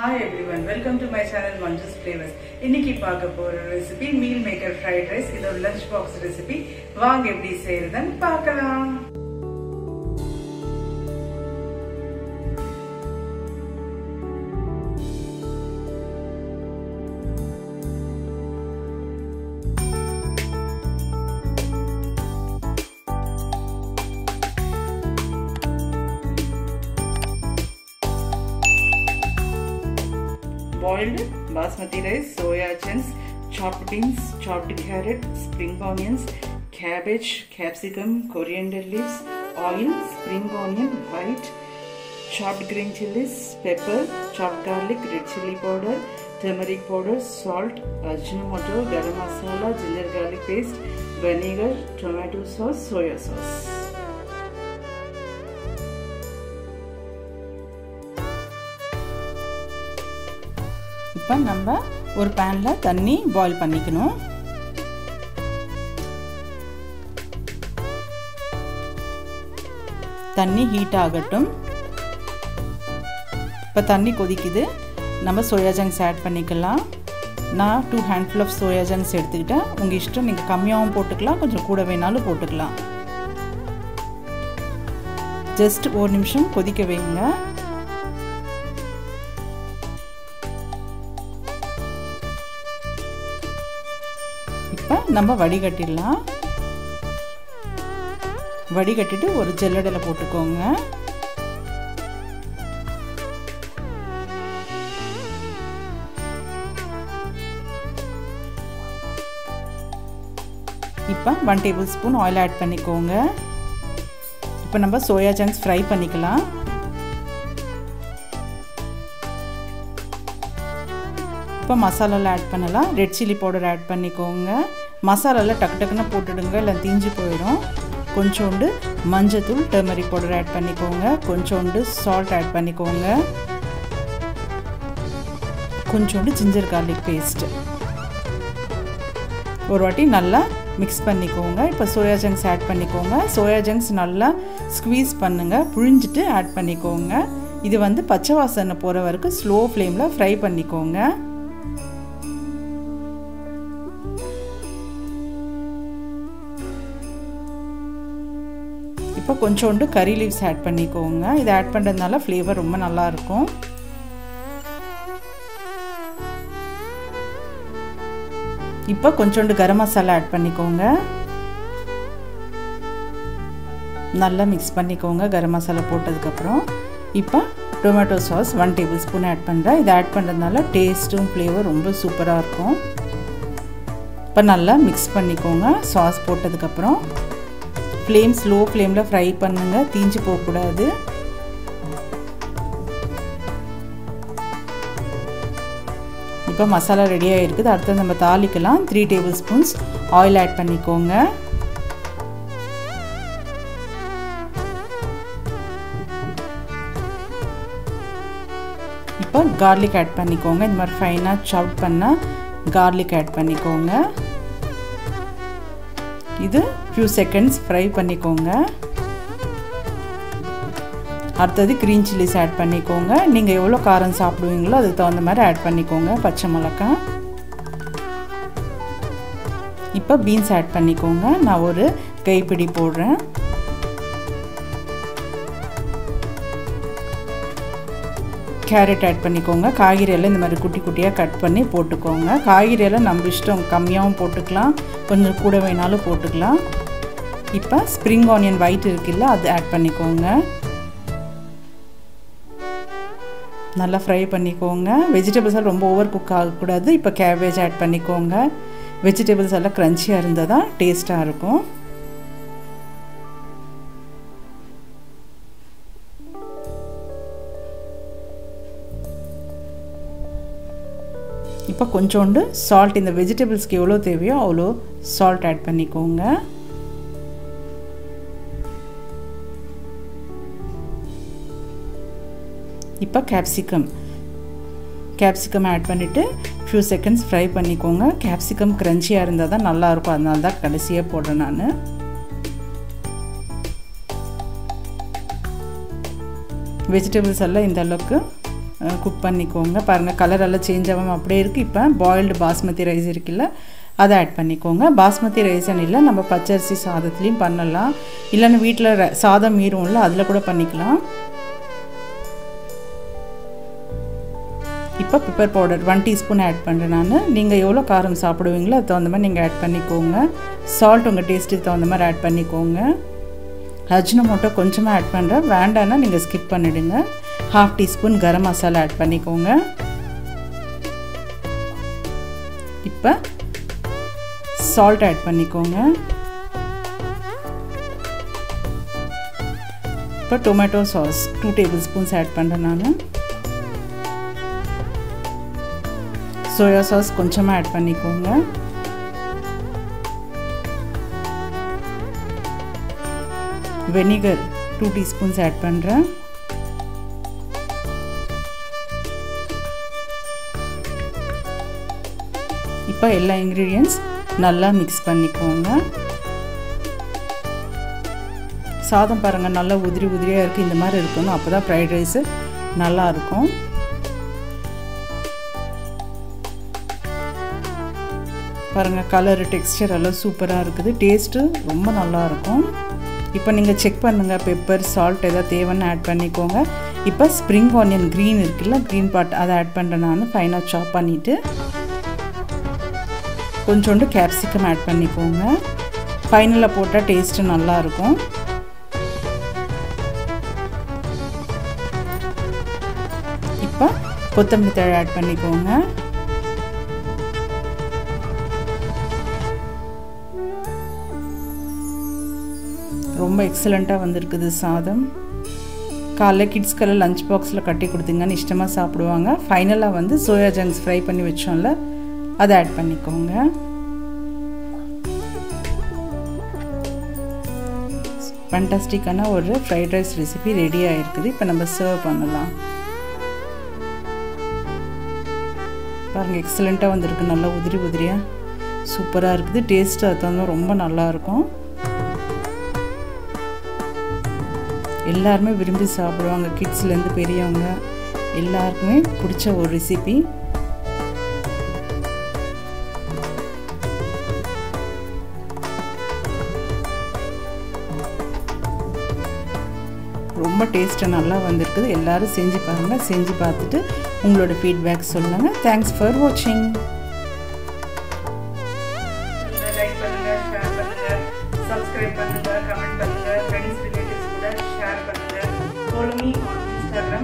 Hi everyone, welcome to my channel Manju's Flavors. இன்னைக்கு பார்க்க போற recipe meal maker fried rice. இது ஒரு லஞ்ச் பாக்ஸ் ரெசிபி. வாங்க எப்படி செய்யறதுன்னு பார்க்கலாம். Boiled basmati rice, soya chunks, chopped beans, chopped carrot, spring onions, cabbage, capsicum, coriander leaves, oil, spring onion, white, chopped green chilies, pepper, chopped garlic, red chili powder, turmeric powder, salt, ajinomoto, garam masala, ginger garlic paste, vinegar, tomato sauce, soya sauce. இப்போ நம்ம ஒரு panல தண்ணி boil பண்ணிக்கணும். தண்ணி heat ஆகட்டும். இப்போ தண்ணி கொதிக்குது. நம்ம சோயா ஜங்க்ஸ் ஆட் பண்ணிக்கலாம். நான் 2 handful of சோயா ஜங்க்ஸ் எடுத்துக்கிட்டேன். உங்க இஷ்டம், நீங்க கம்மியாவும் போட்டுக்கலாம், கொஞ்சம் கூட வேணாலும் போட்டுக்கலாம். ஜஸ்ட் ஒரு நிமிஷம் கொதிக்க வைங்க. இப்போ நம்ம வடிகட்டிடலாம். வடிகட்டிட்டு ஒரு ஜல்லடையில் போட்டுக்கோங்க. இப்போ 1 tablespoon ஆயில் ஆட் பண்ணிக்கோங்க. இப்போ நம்ம சோயா சங்க்ஸ் ஃப்ரை பண்ணிக்கலாம். இப்போ மசாலாவில் ஆட் பண்ணலாம். ரெட் சில்லி பவுடர் ஆட் பண்ணிக்கோங்க. மசாலாவில் டக்கு டக்குன்னு போட்டுடுங்க, இல்லை தீஞ்சு போயிடும். கொஞ்சோண்டு மஞ்சத்தூள், டர்மரிக் பவுடர் ஆட் பண்ணிக்கோங்க. கொஞ்சோண்டு சால்ட் ஆட் பண்ணிக்கோங்க. கொஞ்சோண்டு ஜிஞ்சர் கார்லிக் பேஸ்ட்டு ஒரு வாட்டி நல்லா மிக்ஸ் பண்ணிக்கோங்க. இப்போ சோயா ஜங்க்ஸ் ஆட் பண்ணிக்கோங்க. சோயா ஜங்க்ஸ் நல்லா ஸ்குவீஸ் பண்ணுங்கள், புழிஞ்சிட்டு ஆட் பண்ணிக்கோங்க. இது வந்து பச்சை வாசனை போகிற வரைக்கும் ஸ்லோ ஃப்ளேமில் ஃப்ரை பண்ணிக்கோங்க. இப்போ கொஞ்சோண்டு கறி லீவ்ஸ் ஆட் பண்ணிக்கோங்க. இதை ஆட் பண்ணுறதுனால ஃப்ளேவர் ரொம்ப நல்லாயிருக்கும். இப்போ கொஞ்சோண்டு கரம் மசாலா ஆட் பண்ணிக்கோங்க. நல்லா மிக்ஸ் பண்ணிக்கோங்க கரம் மசாலா போட்டதுக்கப்புறம். இப்போ டொமேட்டோ சாஸ் 1 tablespoon ஆட் பண்ணுறேன். இதை ஆட் பண்ணுறதுனால டேஸ்ட்டும் ஃப்ளேவர் ரொம்ப சூப்பராக இருக்கும். இப்போ நல்லா மிக்ஸ் பண்ணிக்கோங்க. சாஸ் போட்டதுக்கப்புறம் ஃப்ளேம் ஸ்லோ ஃப்ளேமில் ஃப்ரை பண்ணுங்கள், தீஞ்சு போகக்கூடாது. இப்போ மசாலா ரெடியாக இருக்குது. அடுத்து நம்ம தாளிக்கலாம். 3 tablespoons ஆயில் ஆட் பண்ணிக்கோங்க. இப்போ கார்லிக் ஆட் பண்ணிக்கோங்க. இந்த மாதிரி ஃபைனாக சாப் பண்ண கார்லிக் ஆட் பண்ணிக்கோங்க. இது few seconds ஃப்ரை பண்ணிக்கோங்க. அடுத்தது கிரீன் சில்லிஸ் ஆட் பண்ணிக்கோங்க. நீங்கள் எவ்வளோ காரம் சாப்பிடுவீங்களோ அதுக்கு தகுந்த மாதிரி ஆட் பண்ணிக்கோங்க. பச்சை மிளகாய். இப்போ பீன்ஸ் ஆட் பண்ணிக்கோங்க. நான் ஒரு கைப்பிடி போடுறேன். கேரட் ஆட் பண்ணிக்கோங்க. காய்கறியெல்லாம் இந்த மாதிரி குட்டி குட்டியாக கட் பண்ணி போட்டுக்கோங்க. காய்கறியெல்லாம் நம்ம இஷ்டம், கம்மியாகவும் போட்டுக்கலாம், கொஞ்சம் கூட வேணாலும் போட்டுக்கலாம். இப்போ ஸ்ப்ரிங் ஆனியன் ஒயிட் இருக்குல்ல, அது ஆட் பண்ணிக்கோங்க. நல்லா ஃப்ரை பண்ணிக்கோங்க. வெஜிடபிள்ஸ் எல்லாம் ரொம்ப ஓவர் குக் ஆகக்கூடாது. இப்போ கேபேஜ் ஆட் பண்ணிக்கோங்க. வெஜிடபிள்ஸ் எல்லாம் க்ரன்ச்சியாக இருந்தால் தான் டேஸ்ட்டாக இருக்கும். இப்போ கொஞ்சோண்டு சால்ட், இந்த வெஜிடபிள்ஸ்க்கு எவ்வளோ தேவையோ அவ்வளோ சால்ட் ஆட் பண்ணிக்கோங்க. இப்போ கேப்சிகம் ஆட் பண்ணிவிட்டு ஃபியூ செகண்ட்ஸ் ஃப்ரை பண்ணிக்கோங்க. கேப்சிகம் க்ரன்ச்சியாக இருந்தால் தான் நல்லாயிருக்கும், அதனால தான் கடைசியாக போடுறேன் நான். வெஜிடபிள்ஸ் எல்லாம் இந்த அளவுக்கு குக் பண்ணிக்கோங்க. பாருங்கள் கலர் எல்லாம் சேஞ்ச் ஆகாமல் அப்படியே இருக்குது. இப்போ பாயில்டு பாஸ்மதி ரைஸ் இருக்குல்ல, அதை ஆட் பண்ணிக்கோங்க. பாஸ்மதி ரைஸ்ன்னு இல்லை, நம்ம பச்சரிசி சாதத்துலேயும் பண்ணலாம். இல்லைன்னா வீட்டில் சாதம் மீறும்ல, அதில் கூட பண்ணிக்கலாம். இப்போ பெப்பர் பவுடர் 1 டீஸ்பூன் ஆட் பண்ணுறேன் நான். நீங்கள் எவ்வளோ காரம் சாப்பிடுவீங்களோ அதுக்கு தகுந்த மாதிரி நீங்கள் ஆட் பண்ணிக்கோங்க. சால்ட் உங்கள் டேஸ்ட்டுக்கு தகுந்த மாதிரி ஆட் பண்ணிக்கோங்க. அஜினோமோட்டோ கொஞ்சமாக ஆட் பண்ணுறேன், வேண்டான்னா நீங்கள் ஸ்கிப் பண்ணிவிடுங்க. 1/2 டீஸ்பூன் கரம் மசாலா ஆட் பண்ணிக்கோங்க. இப்போ சால்ட் ஆட் பண்ணிக்கோங்க. இப்போ tomato sauce 2 tablespoons add பண்ணுறேன் நான். சோயா சாஸ் கொஞ்சமாக ஆட் பண்ணிக்கோங்க. வெனிகர் 2 டீஸ்பூன்ஸ் ஆட் பண்ணுறேன். இப்போ எல்லா இன்க்ரீடியன்ட்ஸ் நல்லா மிக்ஸ் பண்ணிக்கோங்க. சாதம் பாருங்கள் நல்லா உதிரி உதிரியாக இருக்குது, இந்த மாதிரி இருக்கணும். அப்போ தான் ஃப்ரைட் ரைஸு நல்லாயிருக்கும். பாருங்கள் கலரு டெக்ஸ்டர் எல்லாம் சூப்பராக இருக்குது, டேஸ்ட்டு ரொம்ப நல்லாயிருக்கும். இப்போ நீங்கள் செக் பண்ணுங்கள், பெப்பர் சால்ட் எதாவது தேவைன்னு ஆட் பண்ணிக்கோங்க. இப்போ ஸ்ப்ரிங் ஆனியன் க்ரீன் இருக்குல்ல, க்ரீன் பார்ட் அதை ஆட் பண்ணுறேன் நான். ஃபைனாக சாப் பண்ணிவிட்டு கொஞ்சோண்டு கேப்சிகம் ஆட் பண்ணிக்கோங்க. ஃபைனலில் போட்டால் டேஸ்ட்டு நல்லாயிருக்கும். இப்போ கொத்தமல்லி தழை ஆட் பண்ணிக்கோங்க. ரொம்ப எக்ஸலண்ட்டாக வந்திருக்குது சாதம். காலைல கிட்ஸ்க்கெல்லாம் லஞ்ச் பாக்ஸில் கட்டி கொடுத்தீங்கன்னு இஷ்டமாக சாப்பிடுவாங்க. ஃபைனலாக வந்து சோயா ஜங்க்ஸ் ஃப்ரை பண்ணி வச்சோம்ல, அதை ஆட் பண்ணிக்கோங்க. ஃபேண்டாஸ்டிக்கான ஒரு ஃப்ரைட் ரைஸ் ரெசிபி ரெடி ஆகிருக்குது. இப்போ நம்ம சர்வ் பண்ணலாம். பாருங்கள் எக்ஸலண்ட்டாக வந்திருக்கு, நல்லா உதிரி உதிரியாக சூப்பராக இருக்குது. டேஸ்ட்டு அது வந்து ரொம்ப நல்லாயிருக்கும். எல்லாருமே விரும்பி சாப்பிடுவாங்க, கிட்ஸ்லேருந்து பெரியவங்க எல்லாருக்குமே பிடிச்ச ஒரு ரெசிபி. ரொம்ப டேஸ்ட்டு நல்லா வந்திருக்குது. எல்லோரும் செஞ்சு பாருங்கள், செஞ்சு பார்த்துட்டு உங்களோட ஃபீட்பேக் சொல்லுங்கள். தேங்க்ஸ் ஃபார் வாட்சிங். லைக் பண்ணுங்கள், ஷேர் பண்ணுங்கள், சப்ஸ்கிரைப் பண்ணுங்கள், கமெண்ட் பண்ணுங்கள், ஃப்ரெண்ட்ஸ் ரிலேட்டிவ்ஸ் கூட ஷேர் பண்ணுங்கள். Follow me on Instagram